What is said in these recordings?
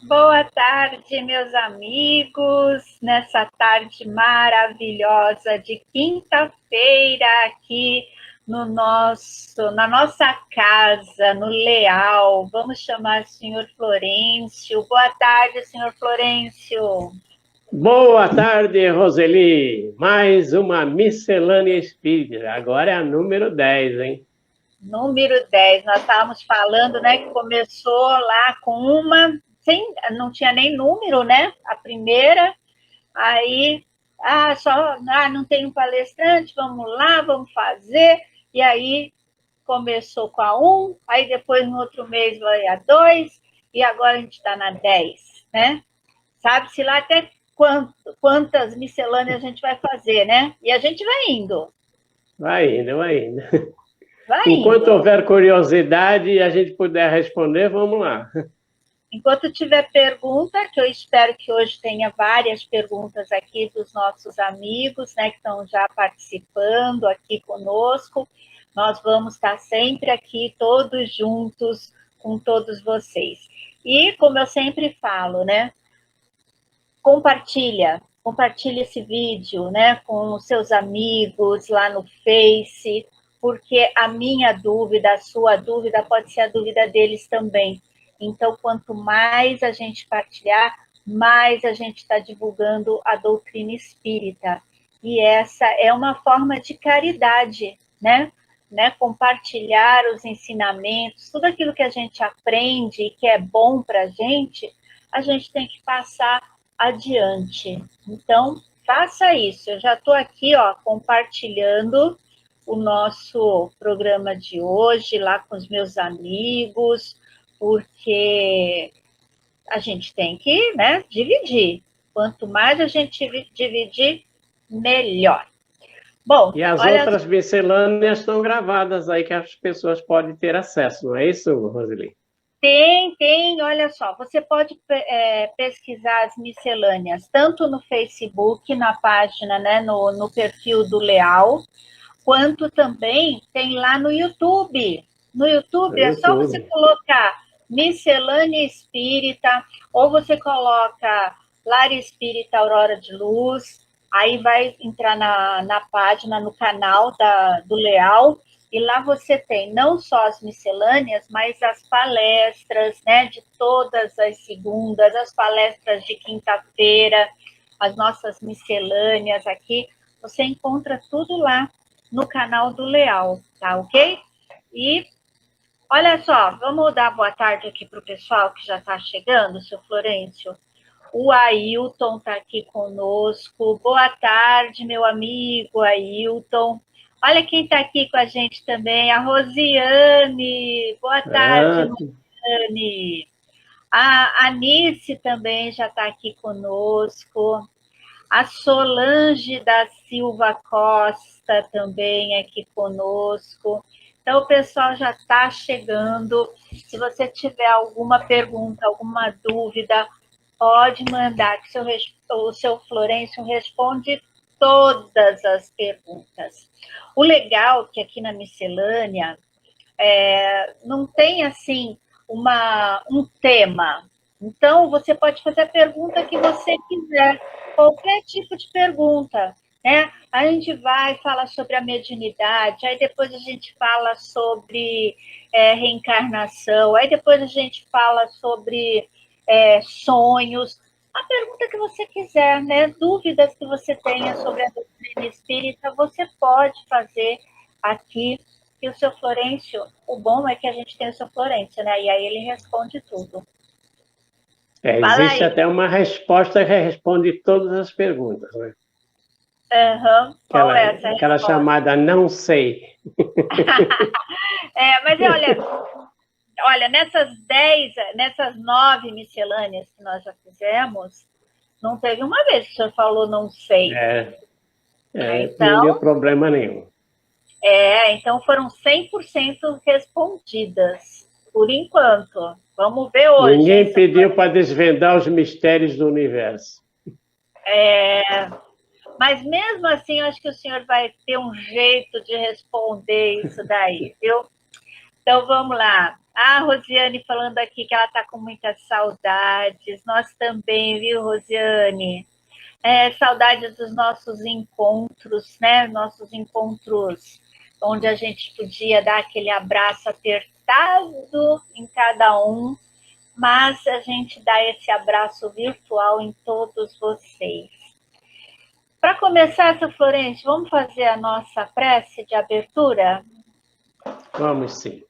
Boa tarde, meus amigos, nessa tarde maravilhosa de quinta-feira aqui na nossa casa, no Leal. Vamos chamar o senhor Florencio. Boa tarde, senhor Florencio. Boa tarde, Roseli. Mais uma miscelânea espírita. Agora é a número 10, hein? Número 10. Nós estávamos falando, né, que começou lá com não tinha nem número, né? A primeira. Aí, não tem um palestrante, vamos lá, vamos fazer. E aí começou com a 1, aí depois no outro mês vai a 2, e agora a gente está na 10, né? Sabe-se lá até quantas miscelâneas a gente vai fazer, né? E a gente vai indo. Vai indo, vai indo. Vai Enquanto indo. houver curiosidade e a gente puder responder, vamos lá. Enquanto tiver pergunta, que eu espero que hoje tenha várias perguntas aqui dos nossos amigos, né, que estão já participando aqui conosco, nós vamos estar sempre aqui todos juntos com todos vocês. E como eu sempre falo, né, compartilha esse vídeo, né, com os seus amigos lá no Face, porque a minha dúvida, a sua dúvida pode ser a dúvida deles também. Então, quanto mais a gente partilhar, mais a gente está divulgando a doutrina espírita. E essa é uma forma de caridade, né? Compartilhar os ensinamentos, tudo aquilo que a gente aprende e que é bom para a gente tem que passar adiante. Então, faça isso. Eu já estou aqui, ó, compartilhando o nosso programa de hoje lá com os meus amigos, porque a gente tem que, né, dividir. Quanto mais a gente dividir, melhor. Bom, E as olha, outras miscelâneas estão gravadas aí que as pessoas podem ter acesso, não é isso, Roseli? tem, olha só, você pode pesquisar as miscelâneas, tanto no Facebook, na página, né, no perfil do Leal, quanto também tem lá no YouTube. No No YouTube é só você YouTube. colocar miscelânea espírita, ou você coloca Lar Espírita Aurora de Luz, aí vai entrar na página, no canal do Leal, e lá você tem não só as miscelâneas, mas as palestras, né, de todas as segundas, as palestras de quinta-feira, as nossas miscelâneas aqui, você encontra tudo lá no canal do Leal, tá ok? E olha só, vamos dar boa tarde aqui para o pessoal que já está chegando, seu Florencio. O Ailton está aqui conosco. Boa tarde, meu amigo Ailton. Olha quem está aqui com a gente também, a Rosiane. Boa tarde, Ah, Rosiane. A Anice também já está aqui conosco. A Solange da Silva Costa também aqui conosco. Então, o pessoal já está chegando. Se você tiver alguma pergunta, alguma dúvida, pode mandar, que o seu Florencio responde todas as perguntas. O legal é que aqui na miscelânea não tem assim um tema. Então, você pode fazer a pergunta que você quiser, qualquer tipo de pergunta. Né? A gente vai falar sobre a mediunidade, aí depois a gente fala sobre reencarnação, aí depois a gente fala sobre sonhos. A pergunta que você quiser, né? Dúvidas que você tenha sobre a doutrina espírita, você pode fazer aqui. E o seu Florencio, o bom é que a gente tem o seu Florencio, né? E aí ele responde tudo. Fala existe aí. até uma resposta que responde todas as perguntas, né? Uhum. Qual Aquela, é essa aquela resposta? chamada não sei. Mas olha, nessas 9 miscelâneas que nós já fizemos, não teve uma vez que o senhor falou não sei. É, não deu Então, problema nenhum. então foram 100% respondidas, por enquanto. Vamos ver hoje, hein, Ninguém seu pediu para Florencio? desvendar os mistérios do universo. Mas mesmo assim, eu acho que o senhor vai ter um jeito de responder isso daí, viu? Então vamos lá. A Rosiane falando aqui que ela está com muitas saudades. Nós também, viu, Rosiane? Saudade dos nossos encontros, né? Nossos encontros onde a gente podia dar aquele abraço apertado em cada um, mas a gente dá esse abraço virtual em todos vocês. Para começar, seu Florencio, vamos fazer a nossa prece de abertura? Vamos sim.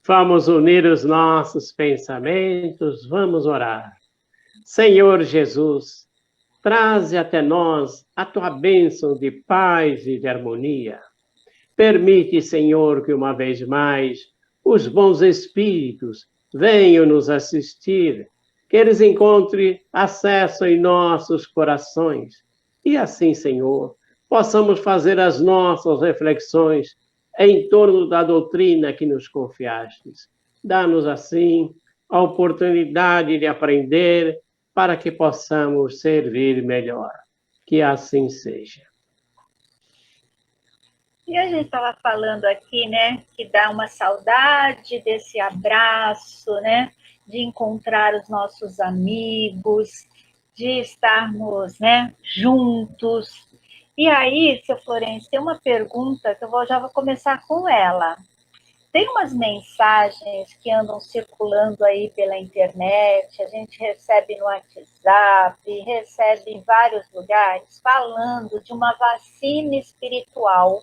Vamos unir os nossos pensamentos, vamos orar. Senhor Jesus, traze até nós a tua bênção de paz e de harmonia. Permite, Senhor, que uma vez mais os bons espíritos venham nos assistir, que eles encontrem acesso em nossos corações. E assim, Senhor, possamos fazer as nossas reflexões em torno da doutrina que nos confiastes. Dá-nos, assim, a oportunidade de aprender para que possamos servir melhor. Que assim seja. E a gente estava falando aqui, né, que dá uma saudade desse abraço, né, de encontrar os nossos amigos, de estarmos, né, juntos. E aí, seu Florencio, tem uma pergunta que já vou começar com ela. Tem umas mensagens que andam circulando aí pela internet, a gente recebe no WhatsApp, recebe em vários lugares, falando de uma vacina espiritual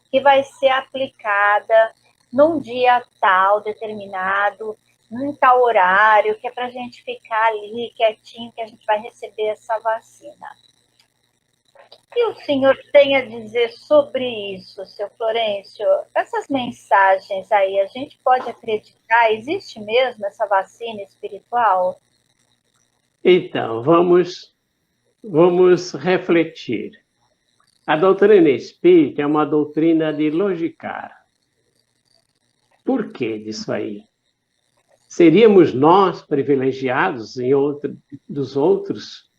que vai ser aplicada num dia tal, determinado, num tal horário, que é para a gente ficar ali quietinho, que a gente vai receber essa vacina. O que o senhor tem a dizer sobre isso, seu Florencio? Essas mensagens aí, a gente pode acreditar? Existe mesmo essa vacina espiritual? Então, vamos refletir. A doutrina espírita é uma doutrina de logicar. Por que disso aí? Seríamos nós privilegiados dos outros?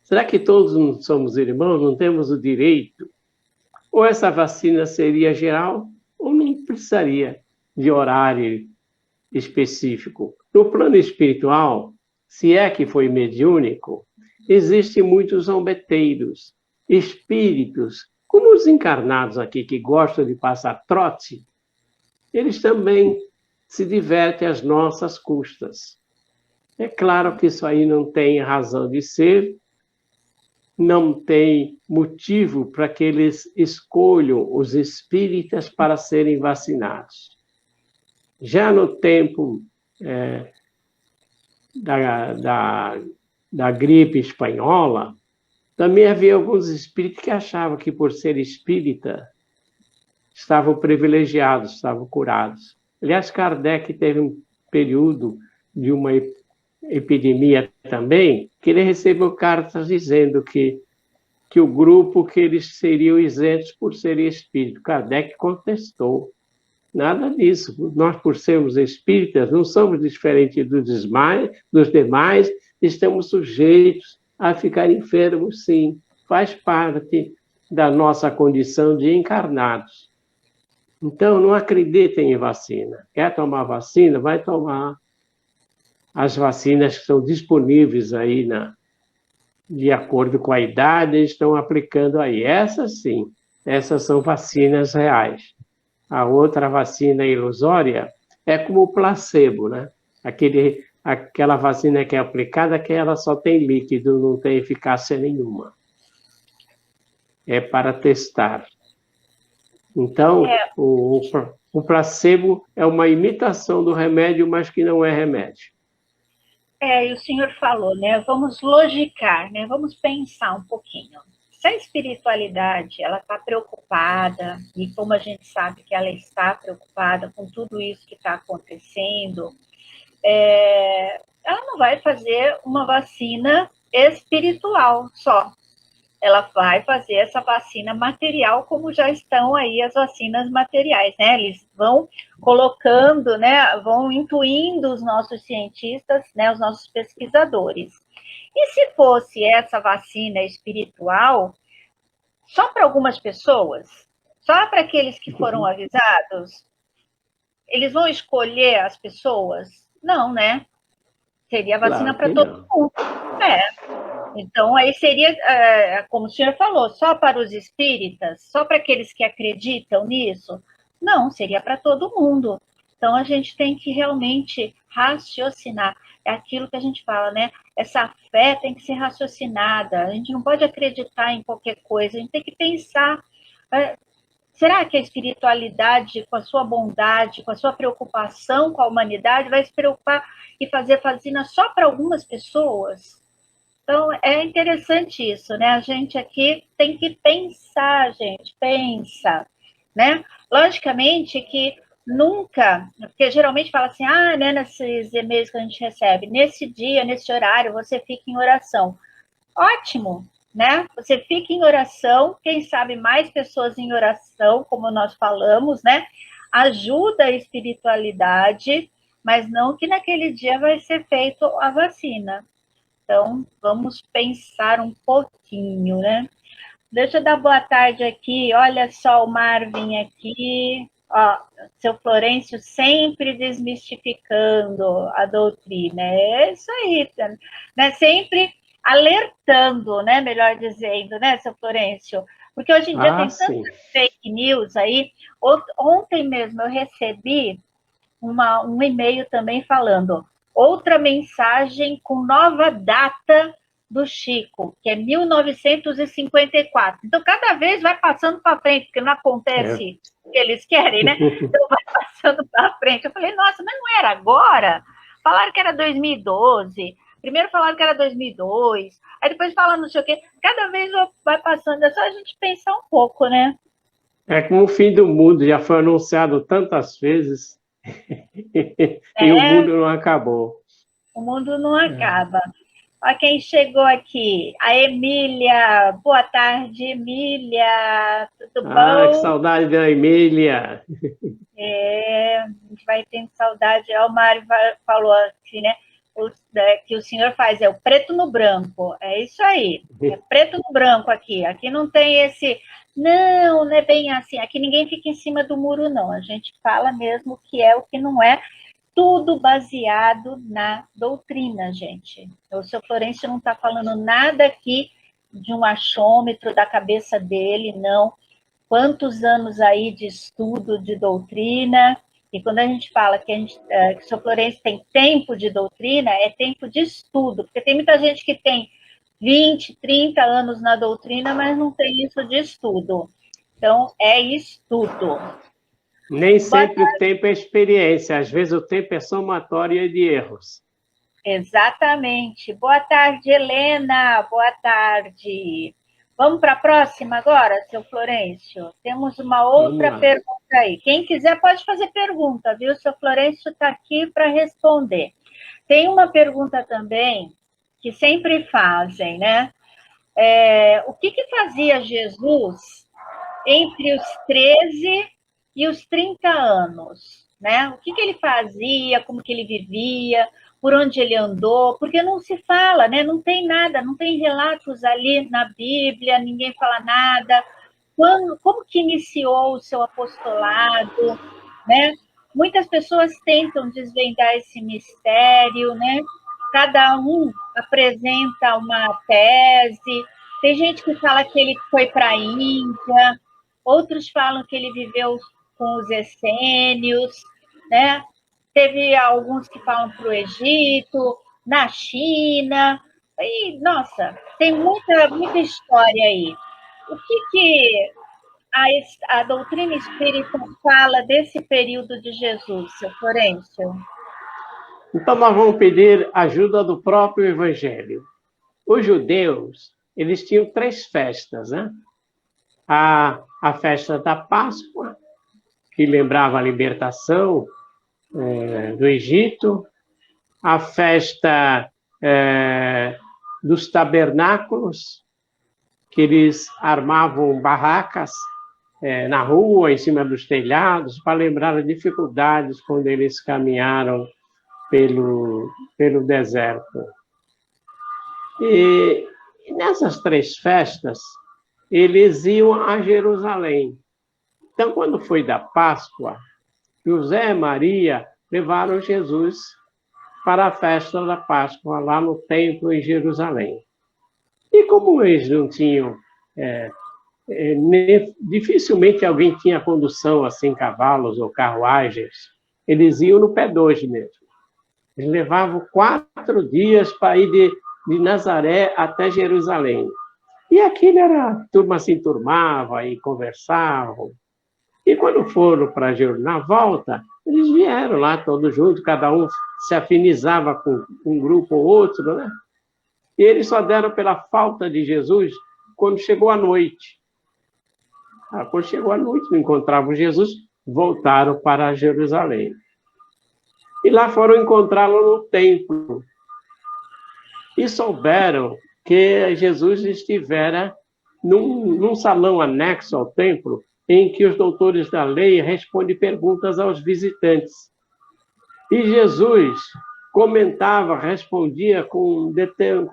Será que todos não somos irmãos, não temos o direito? Ou essa vacina seria geral, ou não precisaria de horário específico? No plano espiritual, se é que foi mediúnico, existem muitos zombeteiros, espíritos, como os encarnados aqui que gostam de passar trote, eles também se divertem às nossas custas. É claro que isso aí não tem razão de ser, não tem motivo para que eles escolham os espíritas para serem vacinados. Já no tempo da gripe espanhola, também havia alguns espíritos que achavam que, por ser espírita, estavam privilegiados, estavam curados. Aliás, Kardec teve um período de uma epidemia também, que ele recebeu cartas dizendo que o grupo, que eles seriam isentos por serem espíritos. Kardec contestou. Nada disso. Nós, por sermos espíritas, não somos diferentes dos demais, estamos sujeitos a ficar enfermos, sim. Faz parte da nossa condição de encarnados. Então, não acreditem em vacina. Quer tomar vacina? Vai tomar as vacinas que estão disponíveis aí, de acordo com a idade, estão aplicando aí. Essas, sim, essas são vacinas reais. A outra vacina ilusória é como o placebo, né? Aquela vacina que é aplicada, que ela só tem líquido, não tem eficácia nenhuma. É para testar. Então, o placebo é uma imitação do remédio, mas que não é remédio. E o senhor falou, né? Vamos logicar, né? Vamos pensar um pouquinho. Se a espiritualidade ela está preocupada, e como a gente sabe que ela está preocupada com tudo isso que está acontecendo, ela não vai fazer uma vacina espiritual só. Ela vai fazer essa vacina material, como já estão aí as vacinas materiais, né? Eles vão colocando, né? Vão intuindo os nossos cientistas, né? Os nossos pesquisadores. E se fosse essa vacina espiritual, só para algumas pessoas? Só para aqueles que foram avisados? eles vão escolher as pessoas? Não, né? Seria vacina Claro para que todo não. mundo. Então, aí seria, como o senhor falou, só para os espíritas, só para aqueles que acreditam nisso? Não, seria para todo mundo. Então, a gente tem que realmente raciocinar. É aquilo que a gente fala, né? Essa fé tem que ser raciocinada. A gente não pode acreditar em qualquer coisa, a gente tem que pensar. Será que a espiritualidade, com a sua bondade, com a sua preocupação com a humanidade, vai se preocupar e fazer vacina só para algumas pessoas? Então, é interessante isso, né? A gente aqui tem que pensar, gente, pensa, né? Logicamente que nunca, porque geralmente fala assim, né, nesses e-mails que a gente recebe, nesse dia, nesse horário, você fica em oração. Ótimo, né? Você fica em oração, quem sabe mais pessoas em oração, como nós falamos, né? Ajuda a espiritualidade, mas não que naquele dia vai ser feito a vacina. Então, vamos pensar um pouquinho, né? Deixa eu dar boa tarde aqui. Olha só o Marvin aqui. Ó, seu Florencio sempre desmistificando a doutrina. É isso aí, né? Sempre alertando, né? Melhor dizendo, né, seu Florencio? Porque hoje em dia Ah, tem tanta sim. fake news aí. Ontem mesmo eu recebi um e-mail também falando outra mensagem com nova data do Chico, que é 1954. Então, cada vez vai passando para frente, porque não É. acontece o que eles querem, né? Então, vai passando para frente. Eu falei, nossa, mas não era agora? Falaram que era 2012. Primeiro falaram que era 2002. Aí depois falaram não sei o quê. Cada vez vai passando. É só a gente pensar um pouco, né? É como o fim do mundo, já foi anunciado tantas vezes e o É, mundo não acabou. o mundo não É. acaba. Olha quem chegou aqui. A Emília. Boa tarde, Emília. Tudo Ah, que bom? saudade da Emília. A gente vai ter saudade. O Mário falou assim, né? Que o senhor faz é o preto no branco. É isso aí. É preto no branco aqui. Aqui não tem esse. Não é bem assim. Aqui ninguém fica em cima do muro, não. A gente fala mesmo o que é, o que não é, tudo baseado na doutrina, gente. O seu Florencio não está falando nada aqui de um achômetro da cabeça dele, não. Quantos anos aí de estudo de doutrina, e quando a gente fala que que o seu Florencio tem tempo de doutrina, é tempo de estudo, porque tem muita gente que tem 20, 30 anos na doutrina, mas não tem isso de estudo. Então, é estudo. Nem Boa. sempre o tempo é experiência, às vezes o tempo é somatória de erros. Exatamente. Boa tarde, Helena. Boa tarde. Vamos para a próxima agora, seu Florencio? Temos uma Vamos outra lá. pergunta aí. Quem quiser pode fazer pergunta, viu? Seu Florencio está aqui para responder. Tem uma pergunta também que sempre fazem, né? O que fazia Jesus entre os 13 e os 30 anos, né? O que ele fazia, como que ele vivia, por onde ele andou, porque não se fala, né? Não tem nada, não tem relatos ali na Bíblia, ninguém fala nada. Como que iniciou o seu apostolado, né? Muitas pessoas tentam desvendar esse mistério, né? Cada um apresenta uma tese. Tem gente que fala que ele foi para a Índia, outros falam que ele viveu com os essênios, né? Teve alguns que falam para o Egito, na China. E, nossa, tem muita história aí. O que a doutrina espírita fala desse período de Jesus, seu Florencio? Então nós vamos pedir ajuda do próprio Evangelho. Os judeus, eles tinham três festas, né? A festa da Páscoa, que lembrava a libertação do Egito, a festa dos tabernáculos, que eles armavam barracas na rua, em cima dos telhados, para lembrar as dificuldades quando eles caminharam pelo deserto. E nessas três festas, eles iam a Jerusalém. Então, quando foi da Páscoa, José e Maria levaram Jesus para a festa da Páscoa, lá no templo em Jerusalém. E como eles não tinham... dificilmente alguém tinha condução assim, cavalos ou carruagens, eles iam no pé dois mesmo. Eles levavam 4 dias para ir de Nazaré até Jerusalém. E aquilo era, a turma se enturmava e conversavam. E quando foram para na volta, eles vieram lá todos juntos, cada um se afinizava com um grupo ou outro, né? E eles só deram pela falta de Jesus quando chegou a noite. Quando chegou a noite, não encontravam Jesus, voltaram para Jerusalém. E lá foram encontrá-lo no templo. E souberam que Jesus estivera num salão anexo ao templo, em que os doutores da lei respondem perguntas aos visitantes. E Jesus comentava, respondia com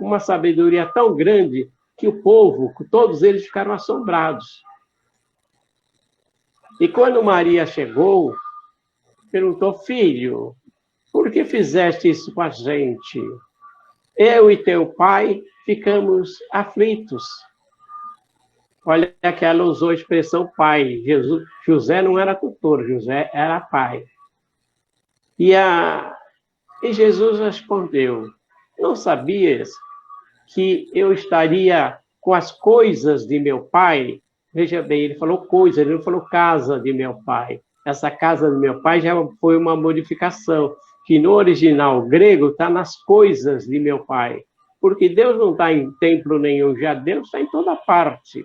uma sabedoria tão grande que o povo, todos eles ficaram assombrados. E quando Maria chegou, perguntou: filho, por que fizeste isso com a gente? Eu e teu pai ficamos aflitos. Olha que ela usou a expressão pai. José não era tutor, José era pai. E Jesus respondeu: não sabias que eu estaria com as coisas de meu pai? Veja bem, ele falou coisa, ele não falou casa de meu pai. Essa casa de meu pai já foi uma modificação, que no original grego está nas coisas de meu pai. Porque Deus não está em templo nenhum, já Deus está em toda parte.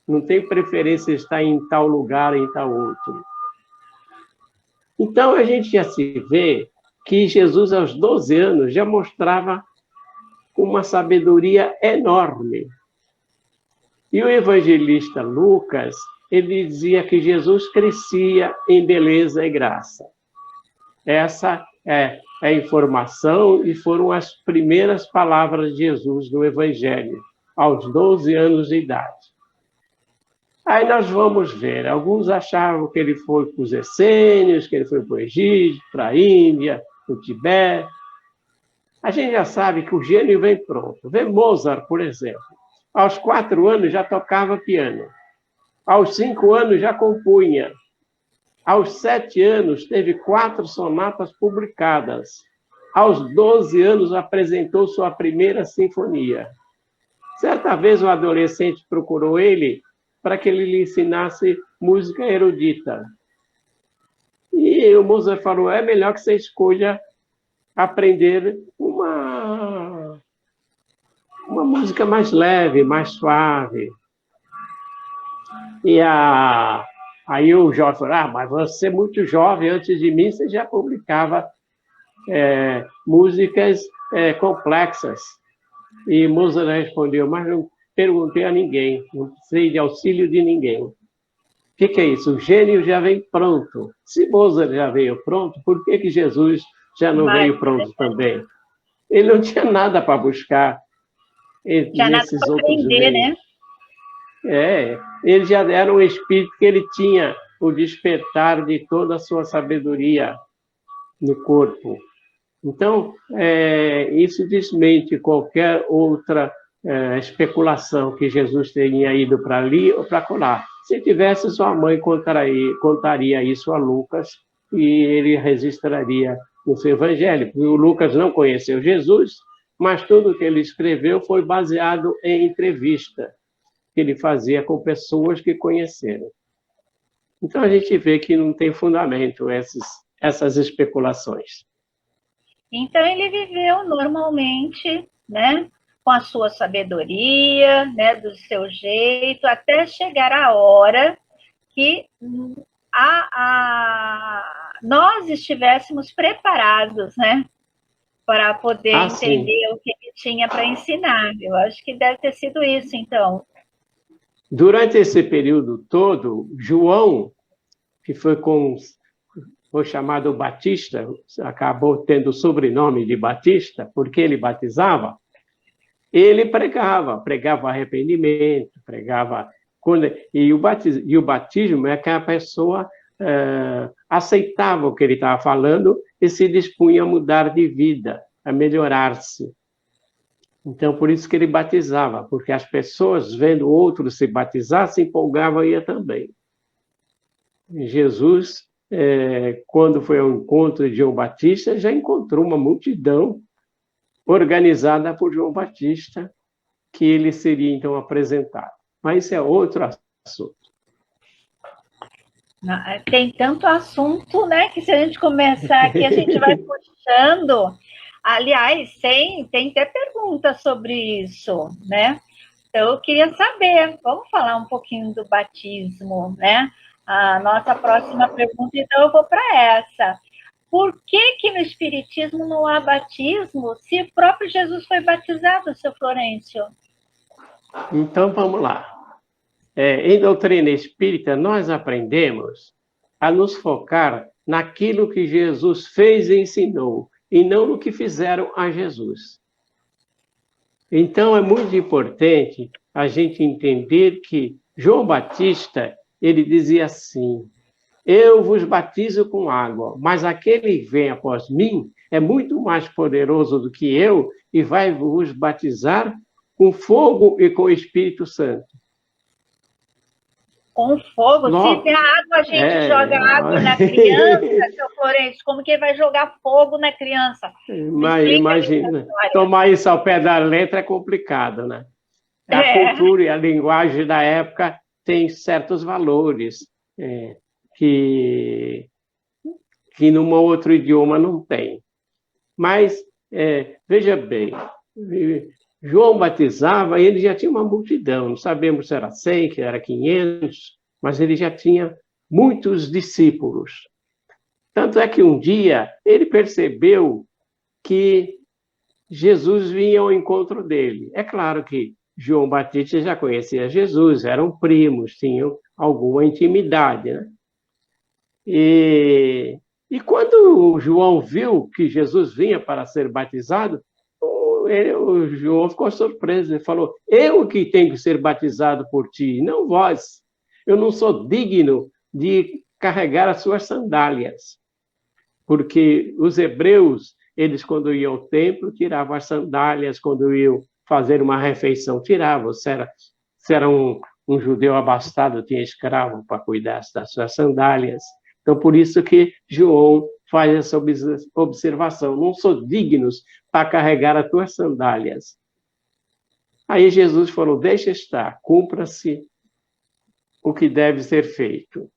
Não tem preferência de estar em tal lugar, em tal outro. Então, a gente já se vê que Jesus, aos 12 anos, já mostrava uma sabedoria enorme. E o evangelista Lucas, ele dizia que Jesus crescia em beleza e graça. Essa é a informação e foram as primeiras palavras de Jesus no Evangelho, aos 12 anos de idade. Aí nós vamos ver, alguns achavam que ele foi para os essênios, que ele foi para o Egito, para a Índia, para o Tibete. A gente já sabe que o gênio vem pronto. Vê Mozart, por exemplo. Aos 4 anos já tocava piano. Aos 5 anos já compunha. Aos 7 anos teve 4 sonatas publicadas. Aos 12 anos apresentou sua primeira sinfonia. Certa vez um adolescente procurou ele para que ele lhe ensinasse música erudita. E o Mozart falou: é melhor que você escolha aprender uma música mais leve, mais suave. E aí o jovem falou: mas você é muito jovem, antes de mim você já publicava músicas complexas. E Mozart respondeu: mas não perguntei a ninguém, não precisei de auxílio de ninguém. O que é isso? O gênio já vem pronto. Se Mozart já veio pronto, por que Jesus já não veio pronto também? Ele não tinha nada para buscar nesses outros meios. Né? Ele já era um espírito que ele tinha o despertar de toda a sua sabedoria no corpo. Então, isso desmente qualquer outra especulação que Jesus tenha ido para ali ou para colar. Se tivesse, sua mãe contaria isso a Lucas e ele registraria no seu evangelho. Porque o Lucas não conheceu Jesus, mas tudo que ele escreveu foi baseado em entrevista que ele fazia com pessoas que conheceram. Então, a gente vê que não tem fundamento essas especulações. Então, ele viveu normalmente, né, com a sua sabedoria, né, do seu jeito, até chegar a hora que nós estivéssemos preparados, né, para poder entender o que ele tinha para ensinar. Eu acho que deve ter sido isso, então. Durante esse período todo, João, que foi chamado Batista, acabou tendo o sobrenome de Batista, porque ele batizava, ele pregava arrependimento, pregava... E o batismo é que a pessoa aceitava o que ele estava falando e se dispunha a mudar de vida, a melhorar-se. Então, por isso que ele batizava, porque as pessoas, vendo outros se batizar, se empolgavam e ia também. Jesus, quando foi ao encontro de João Batista, já encontrou uma multidão organizada por João Batista, que ele seria, então, apresentado. Mas isso é outro assunto. Tem tanto assunto, né, que se a gente começar aqui, a gente vai puxando. Aliás, tem até perguntas sobre isso, né? Então, eu queria saber, vamos falar um pouquinho do batismo, né? A nossa próxima pergunta, então, eu vou para essa. Por que no Espiritismo não há batismo se o próprio Jesus foi batizado, seu Florencio? Então, vamos lá. Em doutrina espírita, nós aprendemos a nos focar naquilo que Jesus fez e ensinou, e não no que fizeram a Jesus. Então, é muito importante a gente entender que João Batista, ele dizia assim: eu vos batizo com água, mas aquele que vem após mim é muito mais poderoso do que eu e vai vos batizar com fogo e com o Espírito Santo. Com fogo? Se der água, a gente joga água na criança, seu Florencio, como que ele vai jogar fogo na criança? Imagina, tomar isso ao pé da letra é complicado, né? A cultura e a linguagem da época tem certos valores que num outro idioma não tem. Mas, veja bem, João batizava e ele já tinha uma multidão, não sabemos se era 100, se era 500, mas ele já tinha muitos discípulos. Tanto é que um dia ele percebeu que Jesus vinha ao encontro dele. É claro que João Batista já conhecia Jesus, eram primos, tinham alguma intimidade, né? E quando João viu que Jesus vinha para ser batizado, o João ficou surpreso. Ele falou: eu que tenho que ser batizado por ti, não vós. Eu não sou digno de carregar as suas sandálias. Porque os hebreus, eles quando iam ao templo, tiravam as sandálias, quando iam fazer uma refeição, tiravam. Se era um judeu abastado, tinha escravo para cuidar das suas sandálias. Então, por isso que João faz essa observação: não sou dignos para carregar as tuas sandálias. Aí Jesus falou: deixa estar, cumpra-se o que deve ser feito.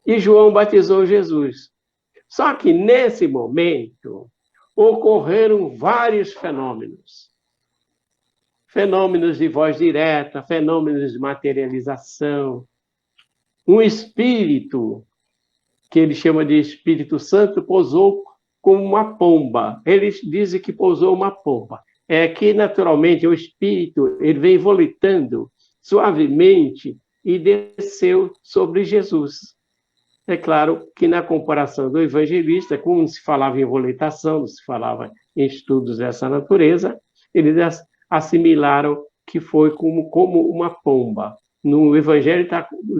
E João batizou Jesus. Só que nesse momento ocorreram vários fenômenos. Fenômenos de voz direta, fenômenos de materialização. Um espírito, que ele chama de Espírito Santo, pousou como uma pomba. Eles dizem que pousou uma pomba. É que, naturalmente, o espírito ele vem volitando suavemente e desceu sobre Jesus. É claro que, na comparação do evangelista, como se falava em volitação, não se falava em estudos dessa natureza, eles assimilaram que foi como uma pomba. No Evangelho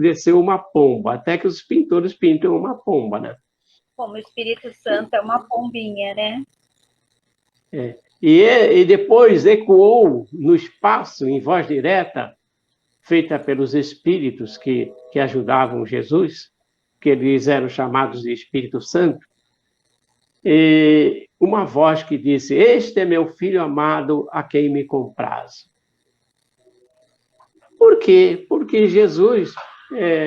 desceu uma pomba, até que os pintores pintam uma pomba, né? Como o Espírito Santo é uma pombinha, né? E depois ecoou no espaço, em voz direta, feita pelos espíritos que ajudavam Jesus, que eles eram chamados de Espírito Santo, e uma voz que disse: este é meu filho amado, a quem me comprazo. Por quê? Porque Jesus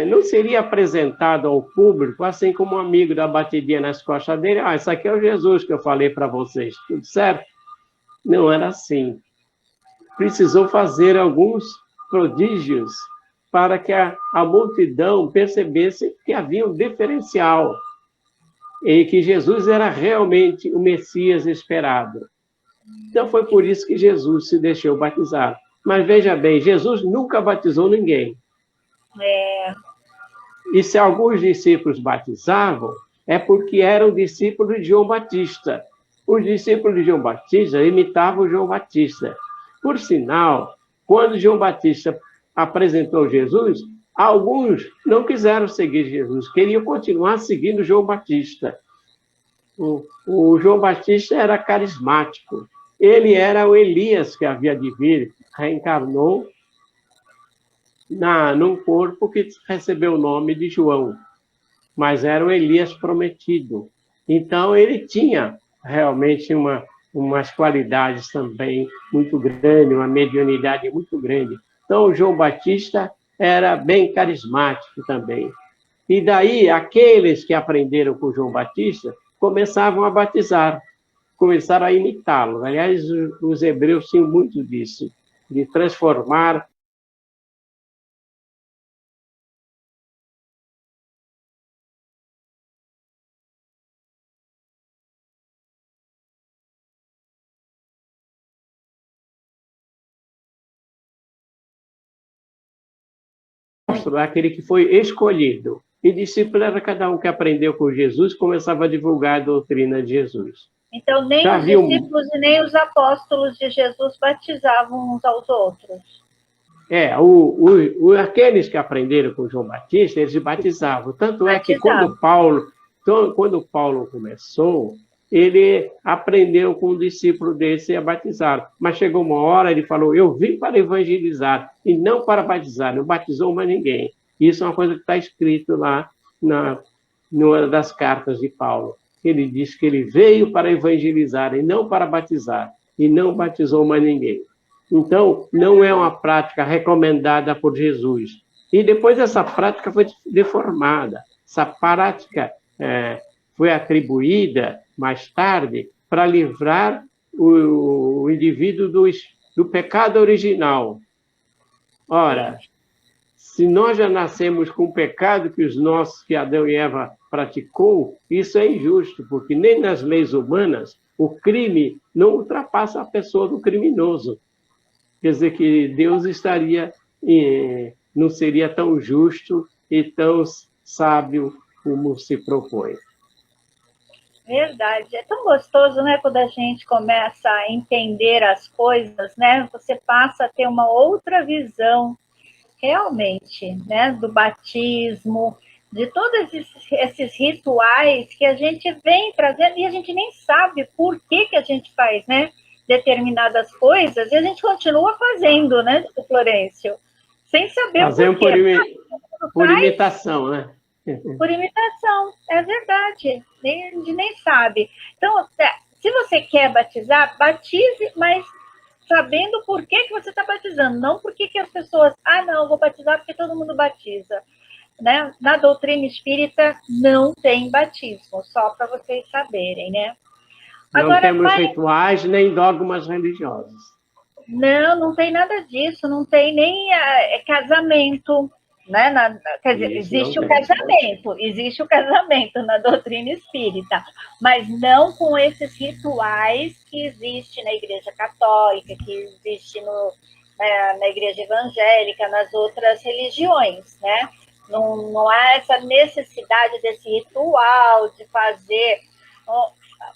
não seria apresentado ao público assim como um amigo da batidinha nas costas dele: esse aqui é o Jesus que eu falei para vocês, tudo certo? Não era assim. Precisou fazer alguns prodígios para que a multidão percebesse que havia um diferencial e que Jesus era realmente o Messias esperado. Então foi por isso que Jesus se deixou batizar. Mas veja bem, Jesus nunca batizou ninguém. E se alguns discípulos batizavam, é porque eram discípulos de João Batista. Os discípulos de João Batista imitavam João Batista. Por sinal, quando João Batista apresentou Jesus, alguns não quiseram seguir Jesus, queriam continuar seguindo João Batista. O João Batista era carismático. Ele era o Elias que havia de vir, reencarnou num corpo que recebeu o nome de João, mas era o Elias prometido. Então, ele tinha realmente umas qualidades também muito grandes, uma mediunidade muito grande. Então, o João Batista era bem carismático também. E daí, aqueles que aprenderam com João Batista começavam a batizar, começaram a imitá-lo. Aliás, os hebreus tinham muito disso, de transformar aquele que foi escolhido. E discípulo era cada um que aprendeu com Jesus, começava a divulgar a doutrina de Jesus. Então, nem os discípulos e nem os apóstolos de Jesus batizavam uns aos outros. Aqueles que aprenderam com João Batista, eles batizavam. Tanto é que quando Paulo começou, ele aprendeu com um discípulo desse a batizar. Mas chegou uma hora, ele falou, eu vim para evangelizar e não para batizar. Não batizou mais ninguém. Isso é uma coisa que está escrito lá numa das cartas de Paulo. Ele diz que ele veio para evangelizar e não para batizar. E não batizou mais ninguém. Então, não é uma prática recomendada por Jesus. E depois essa prática foi deformada. Essa prática foi atribuída mais tarde para livrar o indivíduo do pecado original. Ora, se nós já nascemos com o pecado que Adão e Eva praticou, isso é injusto, porque nem nas leis humanas o crime não ultrapassa a pessoa do criminoso. Quer dizer que Deus não seria tão justo e tão sábio como se propõe. Verdade. É tão gostoso, né, quando a gente começa a entender as coisas, né? Você passa a ter uma outra visão, realmente, né, do batismo, de todos esses rituais que a gente vem trazendo e a gente nem sabe por que a gente faz, né? Determinadas coisas, e a gente continua fazendo, né, Florencio? Sem saber por quê. Por imitação, né? Por imitação, é verdade. A gente nem sabe. Então, se você quer batizar, batize, mas sabendo por que você está batizando, não porque que as pessoas, não, vou batizar porque todo mundo batiza. Né? Na doutrina espírita não tem batismo, só para vocês saberem, né? Não temos rituais nem dogmas religiosos. Não tem nada disso, não tem nem casamento, né? Quer dizer, existe o casamento na doutrina espírita, mas não com esses rituais que existem na Igreja Católica, que existe na Igreja Evangélica, nas outras religiões, né? Não há essa necessidade desse ritual, de fazer...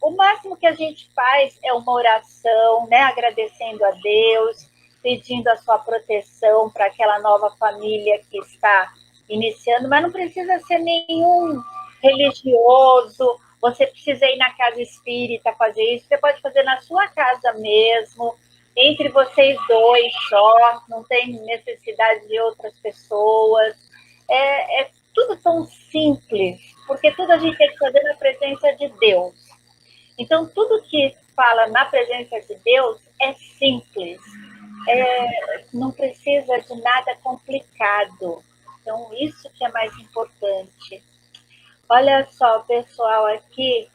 O máximo que a gente faz é uma oração, né? Agradecendo a Deus, pedindo a sua proteção para aquela nova família que está iniciando, mas não precisa ser nenhum religioso, você precisa ir na casa espírita fazer isso, você pode fazer na sua casa mesmo, entre vocês dois só, não tem necessidade de outras pessoas. É tudo tão simples, porque tudo a gente tem que fazer na presença de Deus. Então, tudo que fala na presença de Deus é simples, não precisa de nada complicado. Então, isso que é mais importante. Olha só, pessoal, aqui...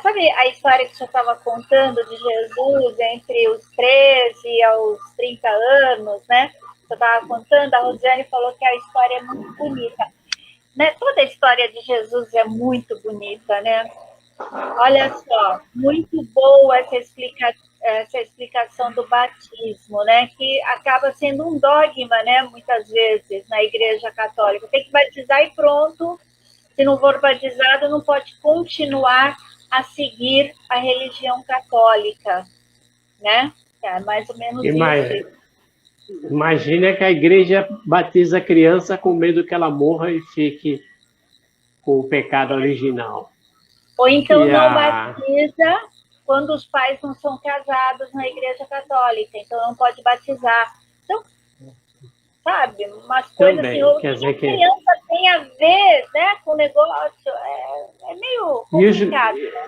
sabe a história que você estava contando de Jesus entre os 13 aos 30 anos, né? Você estava contando, a Rosiane falou que a história é muito bonita. Né? Toda a história de Jesus é muito bonita, né? Olha só, muito boa essa explicação do batismo, né? Que acaba sendo um dogma, né? Muitas vezes na Igreja Católica. Tem que batizar e pronto. Se não for batizado, não pode continuar a seguir a religião católica, né? É mais ou menos isso. Imagina que a igreja batiza a criança com medo que ela morra e fique com o pecado original. Ou então não batiza quando os pais não são casados na igreja católica, então não pode batizar. Então, sabe, umas coisas Também, assim, quer dizer a criança tem a ver, né, com o negócio, é meio complicado, né?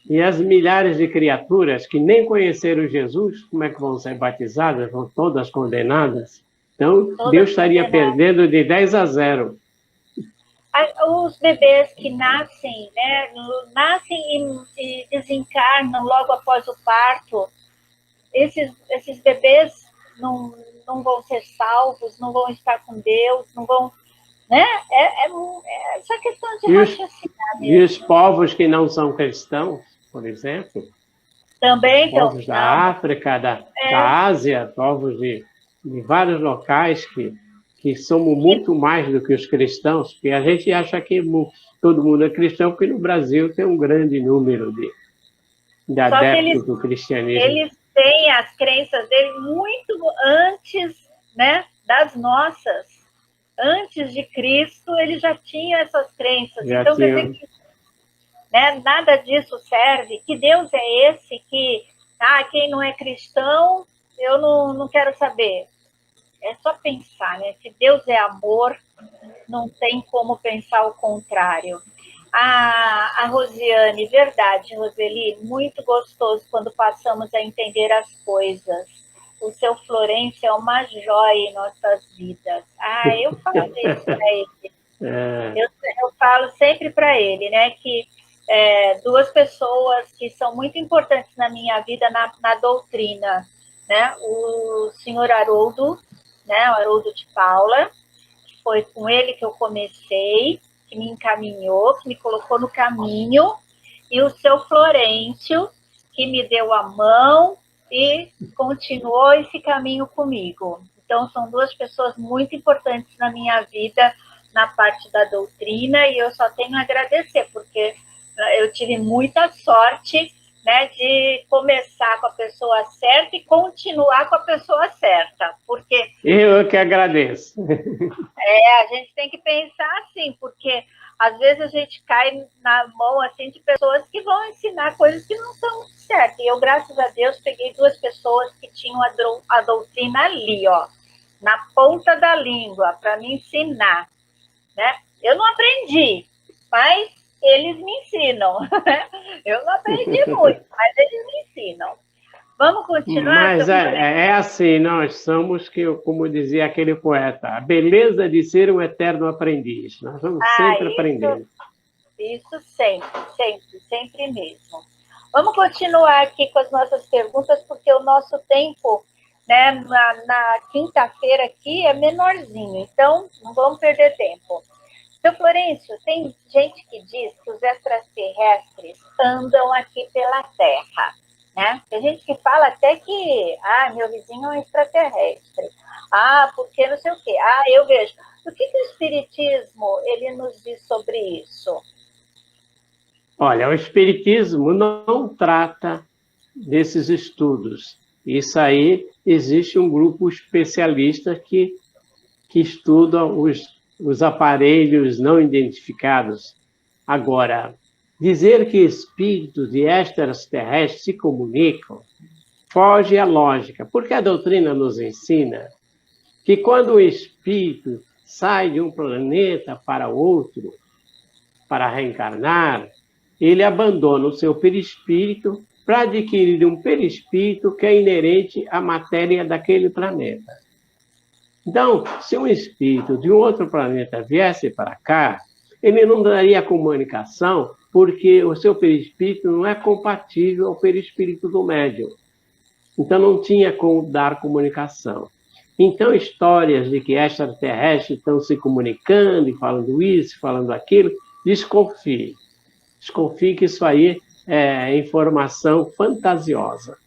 E as milhares de criaturas que nem conheceram Jesus, como é que vão ser batizadas? Vão todas condenadas? Então, Todas Deus estaria condenadas. perdendo de 10-0. Os bebês que nascem, né, nascem e desencarnam logo após o parto, esses bebês não vão ser salvos, não vão estar com Deus, não vão, né? É essa questão de raciocinar mesmo. E os povos que não são cristãos, por exemplo, também povos da África, da Ásia, povos de vários locais que somos muito mais do que os cristãos, porque a gente acha que todo mundo é cristão, porque no Brasil tem um grande número de adeptos do cristianismo. Eles têm as crenças deles muito antes, né, das nossas. Antes de Cristo, eles já tinham essas crenças. Então, quer dizer que, né, nada disso serve. Que Deus é esse que, quem não é cristão, eu não quero saber. É só pensar, né? Se Deus é amor, não tem como pensar o contrário. A Rosiane, verdade, Roseli, muito gostoso quando passamos a entender as coisas. O seu Florencio é uma joia em nossas vidas. Eu falo isso para ele. Eu falo sempre para ele, né, que duas pessoas que são muito importantes na minha vida, na doutrina, né, o senhor Haroldo, né, o Haroldo de Paula, que foi com ele que eu comecei, que me encaminhou, que me colocou no caminho, e o seu Florencio, que me deu a mão e continuou esse caminho comigo. Então, são duas pessoas muito importantes na minha vida, na parte da doutrina, e eu só tenho a agradecer, porque eu tive muita sorte, né, de começar com a pessoa certa e continuar com a pessoa certa, porque... Eu que agradeço. A gente tem que pensar assim, porque às vezes a gente cai na mão assim, de pessoas que vão ensinar coisas que não são certas. E eu, graças a Deus, peguei duas pessoas que tinham a doutrina ali, ó, na ponta da língua, para me ensinar, né? Eu não aprendi, mas eles me ensinam. Eu não aprendi muito, mas eles me ensinam. Vamos continuar? Mas é assim, nós somos, como dizia aquele poeta, a beleza de ser um eterno aprendiz. Nós vamos sempre aprendendo. Isso sempre mesmo. Vamos continuar aqui com as nossas perguntas, porque o nosso tempo, né, na quinta-feira aqui é menorzinho, então não vamos perder tempo. Seu Florencio, tem gente que diz que os extraterrestres andam aqui pela Terra. Né? Tem gente que fala até que meu vizinho é um extraterrestre. Porque não sei o quê. Eu vejo. O que o Espiritismo ele nos diz sobre isso? Olha, o Espiritismo não trata desses estudos. Isso aí, existe um grupo especialista que estuda os aparelhos não identificados. Agora, dizer que espíritos e extraterrestres se comunicam foge à lógica, porque a doutrina nos ensina que quando o espírito sai de um planeta para outro, para reencarnar, ele abandona o seu perispírito para adquirir um perispírito que é inerente à matéria daquele planeta. Então, se um espírito de um outro planeta viesse para cá, ele não daria comunicação porque o seu perispírito não é compatível ao perispírito do médium. Então, não tinha como dar comunicação. Então, histórias de que extraterrestres estão se comunicando e falando isso, falando aquilo, desconfie. Desconfie que isso aí é informação fantasiosa.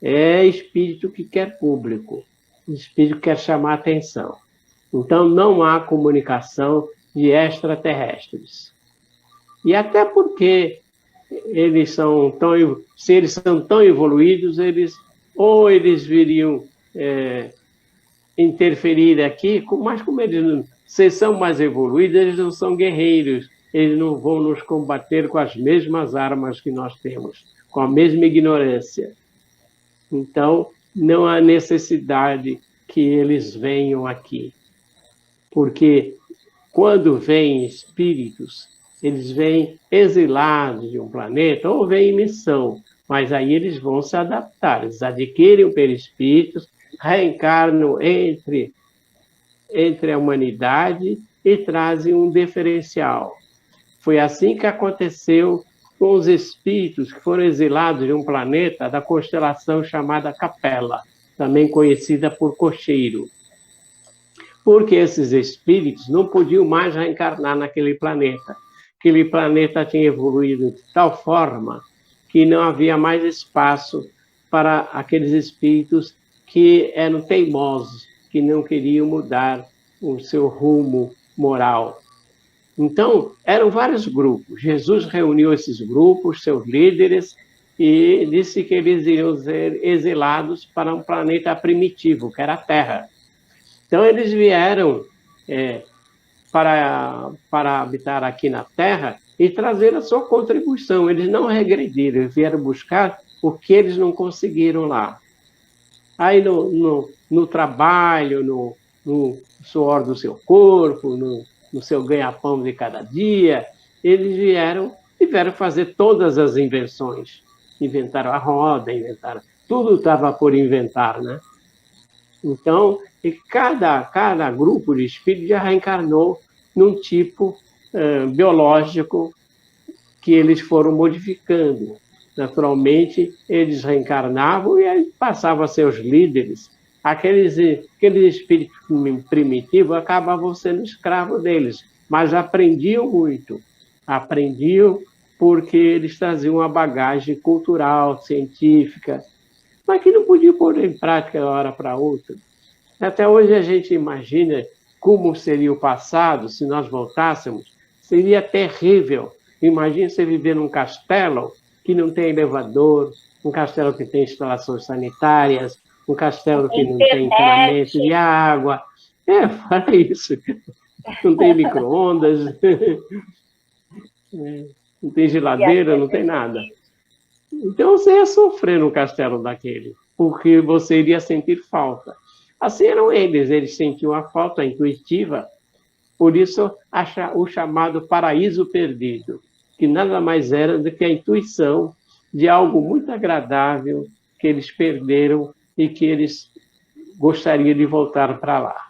É espírito que quer público. O espírito quer chamar atenção. Então, não há comunicação de extraterrestres. E até porque se eles são tão evoluídos, eles viriam interferir aqui, mas como vocês são mais evoluídos, eles não são guerreiros, eles não vão nos combater com as mesmas armas que nós temos, com a mesma ignorância. Então, não há necessidade que eles venham aqui, porque quando vêm espíritos, eles vêm exilados de um planeta ou vêm em missão, mas aí eles vão se adaptar, eles adquirem o perispíritos, reencarnam entre a humanidade e trazem um diferencial. Foi assim que aconteceu com os espíritos que foram exilados de um planeta da constelação chamada Capela, também conhecida por Cocheiro. Porque esses espíritos não podiam mais reencarnar naquele planeta. Aquele planeta tinha evoluído de tal forma que não havia mais espaço para aqueles espíritos que eram teimosos, que não queriam mudar o seu rumo moral. Então, eram vários grupos. Jesus reuniu esses grupos, seus líderes, e disse que eles iriam ser exilados para um planeta primitivo, que era a Terra. Então, eles vieram para habitar aqui na Terra e trazer a sua contribuição. Eles não regrediram, eles vieram buscar o que eles não conseguiram lá. Aí, no trabalho, no suor do seu corpo, no seu ganha-pão de cada dia, eles vieram fazer todas as invenções. Inventaram a roda, tudo estava por inventar, né? Então, cada grupo de espíritos já reencarnou num tipo biológico que eles foram modificando. Naturalmente, eles reencarnavam e aí passavam a ser os líderes. Aqueles espíritos primitivos acabavam sendo escravos deles, mas aprendiam muito. Aprendiam porque eles traziam uma bagagem cultural, científica, mas que não podiam pôr em prática de uma hora para outra. Até hoje a gente imagina como seria o passado se nós voltássemos. Seria terrível. Imagine você viver num castelo que não tem elevador, um castelo que tem instalações sanitárias, um castelo que não tem encanamento de água. Fala isso. Não tem micro-ondas, não tem geladeira, não tem nada. Então você ia sofrer no castelo daquele, porque você iria sentir falta. Assim eram eles sentiam a falta intuitiva, por isso o chamado paraíso perdido, que nada mais era do que a intuição de algo muito agradável que eles perderam e que eles gostariam de voltar para lá.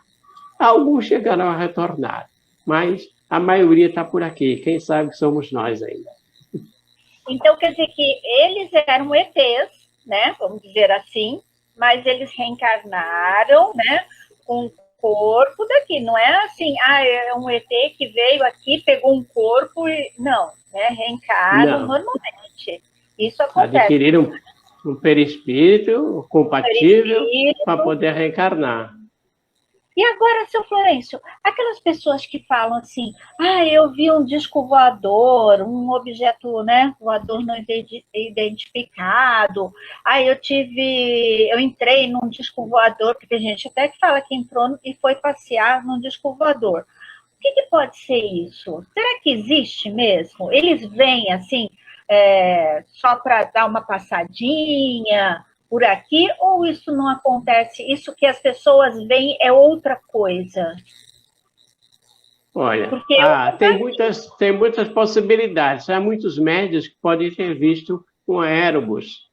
Alguns chegarão a retornar, mas a maioria está por aqui. Quem sabe somos nós ainda. Então, quer dizer que eles eram ETs, né? Vamos dizer assim, mas eles reencarnaram, né? Com um corpo daqui. Não é assim, é um ET que veio aqui, pegou um corpo e... Não, né? Reencarnam normalmente. Isso acontece. Adquiriram um perispírito compatível para poder reencarnar. E agora, seu Florencio, aquelas pessoas que falam assim, eu vi um disco voador, um objeto, né, voador não identificado, eu entrei num disco voador, porque tem gente até que fala que entrou e foi passear num disco voador. O que pode ser isso? Será que existe mesmo? Eles vêm assim, só para dar uma passadinha por aqui, ou isso não acontece? Isso que as pessoas veem é outra coisa? Olha, tem muitas possibilidades. Há muitos médios que podem ter visto um aérobus,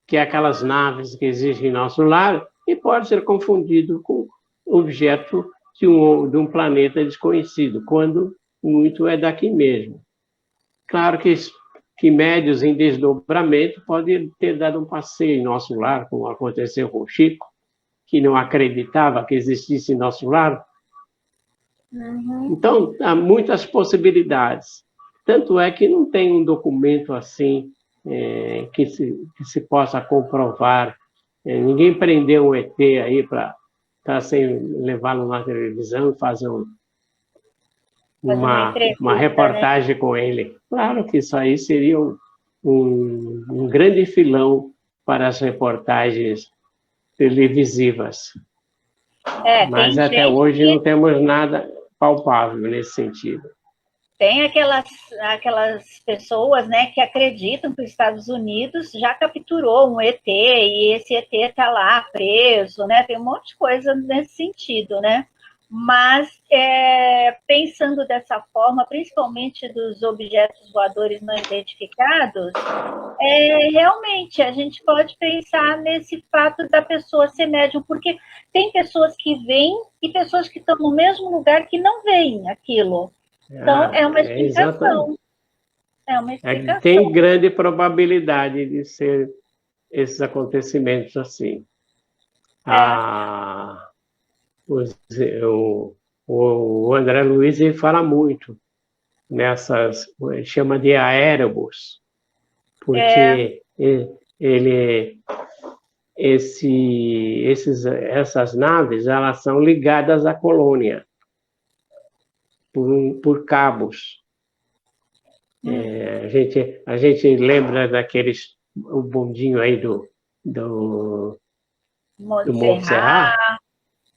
que é aquelas naves que existem em nosso lar, e pode ser confundido com objeto de um planeta desconhecido, quando muito é daqui mesmo. Claro que médios em desdobramento podem ter dado um passeio em nosso lar, como aconteceu com o Chico, que não acreditava que existisse em nosso lar. Uhum. Então, há muitas possibilidades. Tanto é que não tem um documento assim que se possa comprovar. Ninguém prendeu um ET aí para sem levá-lo na televisão e fazer uma reportagem, né, com ele. Claro que isso aí seria um grande filão para as reportagens televisivas. Mas até hoje não temos nada palpável nesse sentido. Tem aquelas pessoas, né, que acreditam que os Estados Unidos já capturou um ET e esse ET está lá preso, né? Tem um monte de coisa nesse sentido, né? Mas pensando dessa forma, principalmente dos objetos voadores não identificados, realmente a gente pode pensar nesse fato da pessoa ser médium, porque tem pessoas que veem e pessoas que estão no mesmo lugar que não veem aquilo. Então, é uma explicação. É uma explicação. Tem grande probabilidade de ser esses acontecimentos assim. O André Luiz ele fala muito nessas, chama de aérobos, porque essas naves elas são ligadas à colônia por cabos. A gente lembra o bondinho aí do Montserrat,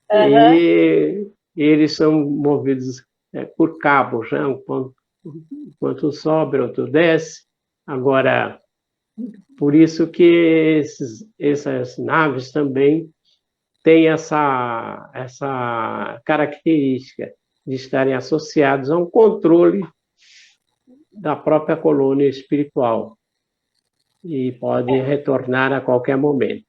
e eles são movidos por cabos, né? Enquanto sobe, outro desce. Agora, por isso que essas naves também têm essa característica de estarem associados a um controle da própria colônia espiritual e pode retornar a qualquer momento.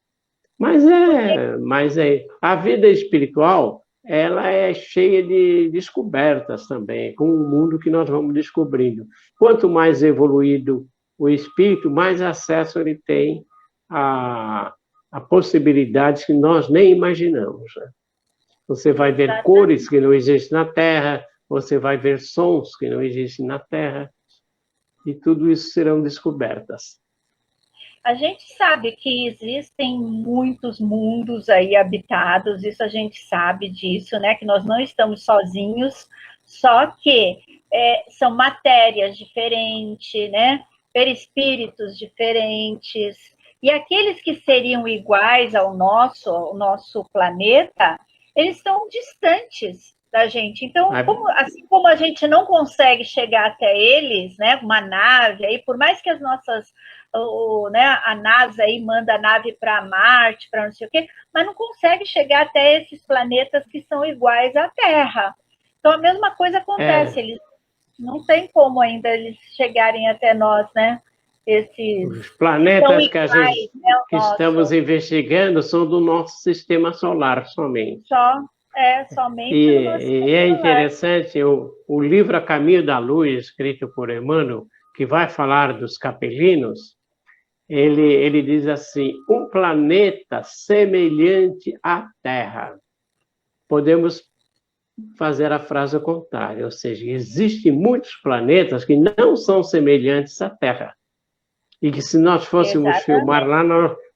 Mas a vida espiritual ela é cheia de descobertas também, com o mundo que nós vamos descobrindo. Quanto mais evoluído o espírito, mais acesso ele tem a possibilidades que nós nem imaginamos, né? Você vai ver cores que não existem na Terra, você vai ver sons que não existem na Terra, e tudo isso serão descobertas. A gente sabe que existem muitos mundos aí habitados, isso a gente sabe disso, né? Que nós não estamos sozinhos, só que são matérias diferentes, né? Perispíritos diferentes, e aqueles que seriam iguais ao nosso planeta, eles estão distantes da gente. Então, assim como a gente não consegue chegar até eles, né? Uma nave, aí, por mais que as nossas a NASA aí manda a nave para Marte, para não sei o quê, mas não consegue chegar até esses planetas que são iguais à Terra. Então, a mesma coisa acontece, eles não tem como ainda eles chegarem até nós, né? Os planetas que estamos investigando são do nosso sistema solar somente. Somente do nosso sistema solar. É interessante, o livro A Caminho da Luz, escrito por Emmanuel, que vai falar dos capelinos, ele diz assim, um planeta semelhante à Terra. Podemos fazer a frase contrária, ou seja, existem muitos planetas que não são semelhantes à Terra. E que se nós fôssemos filmar lá,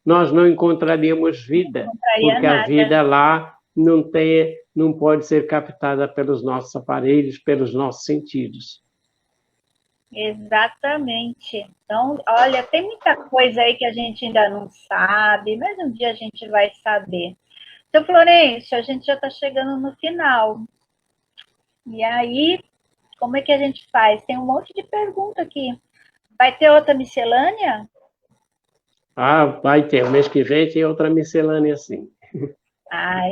nós não encontraríamos vida, porque a vida lá não pode ser captada pelos nossos aparelhos, pelos nossos sentidos. Exatamente. Então, olha, tem muita coisa aí que a gente ainda não sabe, mas um dia a gente vai saber. Seu Florencio, a gente já está chegando no final. E aí, como é que a gente faz? Tem um monte de pergunta aqui. Vai ter outra miscelânea? Vai ter. O mês que vem tem outra miscelânea, sim.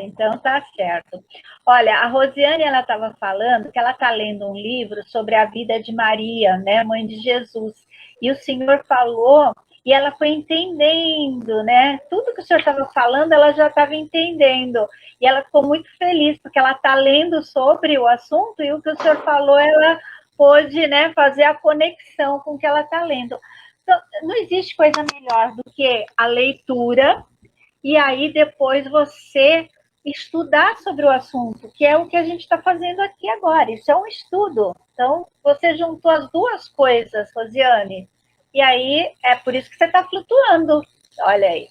Então tá certo. Olha, a Rosiane, ela estava falando que ela está lendo um livro sobre a vida de Maria, né, mãe de Jesus. E o senhor falou, e ela foi entendendo, né? Tudo que o senhor estava falando, ela já estava entendendo. E ela ficou muito feliz, porque ela está lendo sobre o assunto, e o que o senhor falou, ela pôde, né, fazer a conexão com o que ela está lendo. Então, não existe coisa melhor do que a leitura, e aí depois você estudar sobre o assunto, que é o que a gente está fazendo aqui agora. Isso é um estudo. Então, você juntou as duas coisas, Rosiane, e aí é por isso que você está flutuando. Olha aí.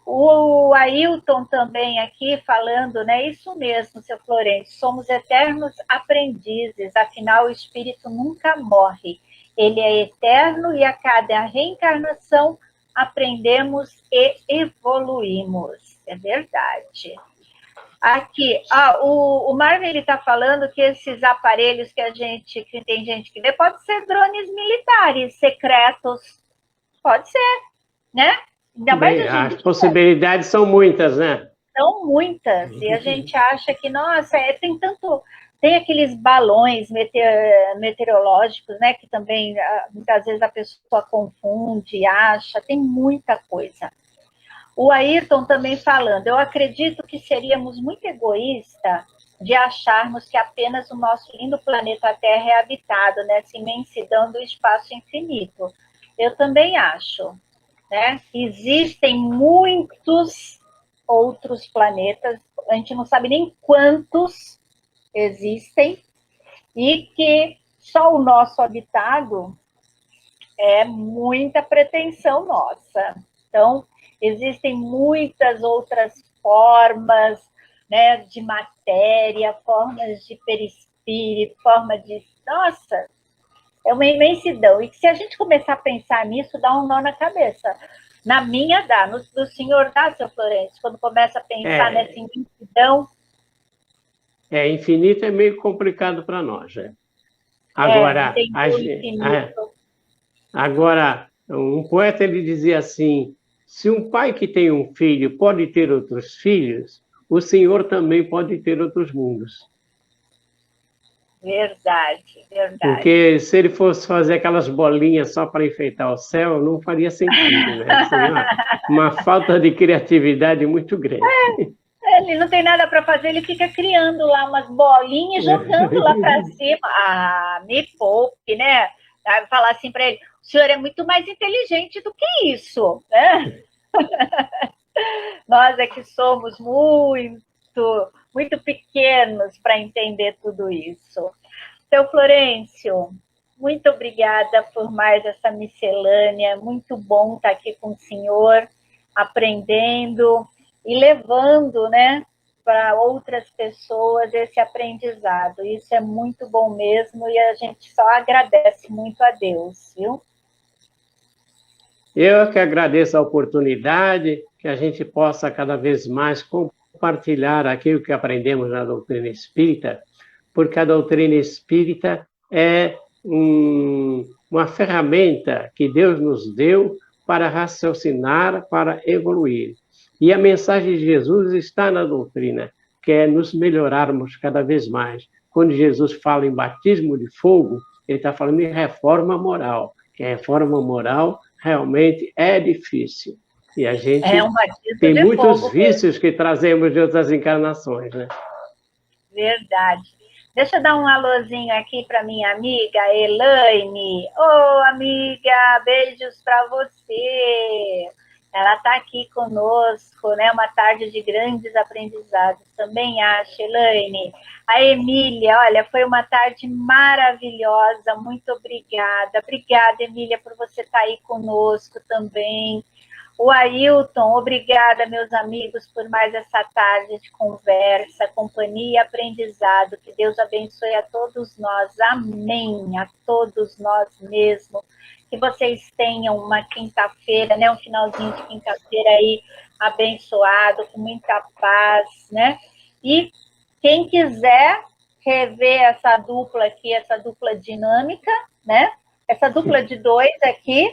O Ailton também aqui falando, né? Isso mesmo, seu Florencio, somos eternos aprendizes, afinal o espírito nunca morre. Ele é eterno e a cada reencarnação aprendemos e evoluímos. É verdade. Aqui, o Marvin está falando que esses aparelhos que tem gente que vê, pode ser drones militares secretos. Pode ser, né? Ainda mais Bem, as possibilidades são muitas, né? São muitas. E a gente acha que, nossa, tem tanto. Tem aqueles balões meteorológicos, né? Que também, muitas vezes, a pessoa confunde, acha, tem muita coisa. O Ayrton também falando, eu acredito que seríamos muito egoístas de acharmos que apenas o nosso lindo planeta Terra é habitado nessa imensidão do espaço infinito. Eu também acho, né? Existem muitos outros planetas, a gente não sabe nem quantos existem, e que só o nosso habitado é muita pretensão nossa. Então, existem muitas outras formas, né, de matéria, formas de perispírito, forma de... Nossa, é uma imensidão. E que se a gente começar a pensar nisso, dá um nó na cabeça. Na minha dá, do senhor dá, seu Florencio, quando começa a pensar nessa imensidão. Infinito é meio complicado para nós, né? Agora, agora, um poeta ele dizia assim: se um pai que tem um filho pode ter outros filhos, o Senhor também pode ter outros mundos. Verdade, verdade. Porque se ele fosse fazer aquelas bolinhas só para enfeitar o céu, não faria sentido, né? Seria uma falta de criatividade muito grande. Ele não tem nada para fazer, ele fica criando lá umas bolinhas e jogando lá para cima. Ah, me poupe, né? Vai falar assim para ele, o senhor é muito mais inteligente do que isso, né? Nós é que somos muito pequenos para entender tudo isso. Seu Florencio, muito obrigada por mais essa miscelânea, muito bom estar aqui com o senhor, aprendendo e levando, né, para outras pessoas esse aprendizado. Isso é muito bom mesmo e a gente só agradece muito a Deus, viu? Eu que agradeço a oportunidade, que a gente possa cada vez mais compartilhar aquilo que aprendemos na doutrina espírita, porque a doutrina espírita é uma ferramenta que Deus nos deu para raciocinar, para evoluir. E a mensagem de Jesus está na doutrina, que é nos melhorarmos cada vez mais. Quando Jesus fala em batismo de fogo, ele está falando em reforma moral, que a reforma moral realmente é difícil. E a gente tem muitos vícios que trazemos de outras encarnações, né? Verdade. Deixa eu dar um alôzinho aqui para minha amiga Elaine. Ô, amiga, beijos para você. Ela está aqui conosco, né? Uma tarde de grandes aprendizados. Também acho, Elaine. A Emília, olha, foi uma tarde maravilhosa. Muito obrigada. Obrigada, Emília, por você estar aí conosco também. O Ailton, obrigada, meus amigos, por mais essa tarde de conversa, companhia e aprendizado. Que Deus abençoe a todos nós. Amém. A todos nós mesmo. Que vocês tenham uma quinta-feira, né? Um finalzinho de quinta-feira aí abençoado, com muita paz, né? E quem quiser rever essa dupla aqui, essa dupla dinâmica, né? Essa dupla de dois aqui,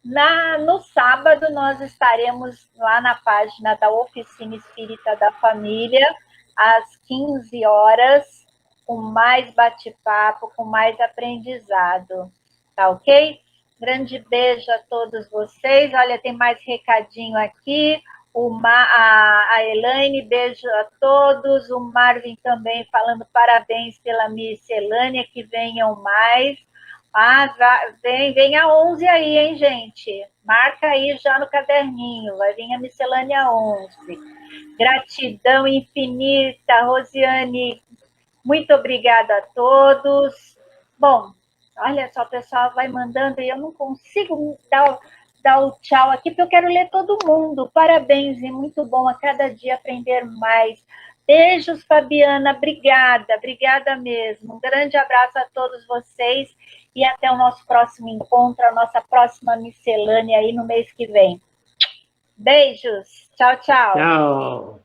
no sábado, nós estaremos lá na página da Oficina Espírita da Família, às 15 horas, com mais bate-papo, com mais aprendizado. Tá ok? Grande beijo a todos vocês. Olha, tem mais recadinho aqui. A Elaine, beijo a todos. O Marvin também falando parabéns pela miscelânea, que venham mais. Vem a 11 aí, hein, gente? Marca aí já no caderninho, vai vir a miscelânea 11. Gratidão infinita, Rosiane. Muito obrigada a todos. Bom, olha só, o pessoal vai mandando e eu não consigo dar o tchau aqui, porque eu quero ler todo mundo. Parabéns, e muito bom a cada dia aprender mais. Beijos, Fabiana, obrigada mesmo. Um grande abraço a todos vocês e até o nosso próximo encontro, a nossa próxima miscelânea aí no mês que vem. Beijos. Tchau, tchau. Tchau.